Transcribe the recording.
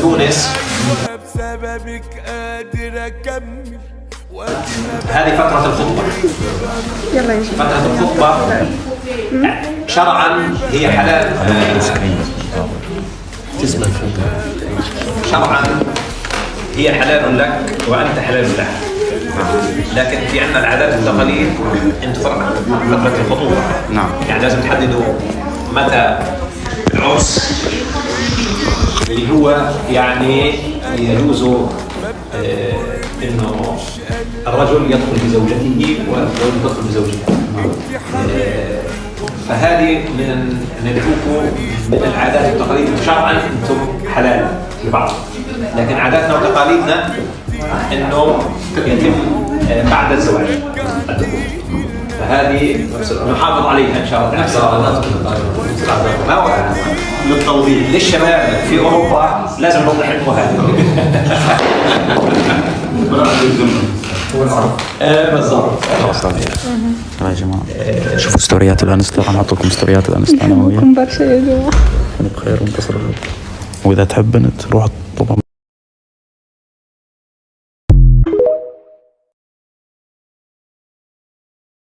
تونس هذه فترة الخطبة. فترة الخطبة شرعا هي حلال، شرعا هي حلال لك وأنت حلال له. لكن في عندنا العادات والتقاليد أن تفرق فترة الخطوبة. نعم. يعني لازم تحددوا متى العرس اللي هو يعني يجوز انه الرجل يدخل بزوجته والزوج يدخل بزوجته. فهذه من ندعوكم من العادات والتقاليد. شرعا انتم حلال لبعض، لكن عاداتنا وتقاليدنا انه يتم بعد الزواج الدخول. فهذه نحافظ عليها ان شاء الله. ما هو للتوضيح للشباب في اوروبا لازم نوضح لكم هذه. بالضبط. خلاص يا جماعه، شوفوا ستوريات الانستا، انا اعطيكم ستوريات الانستا انا وياك. برشا يا جماعه. بخير وانتصروا. واذا تحب بنت روح طبعا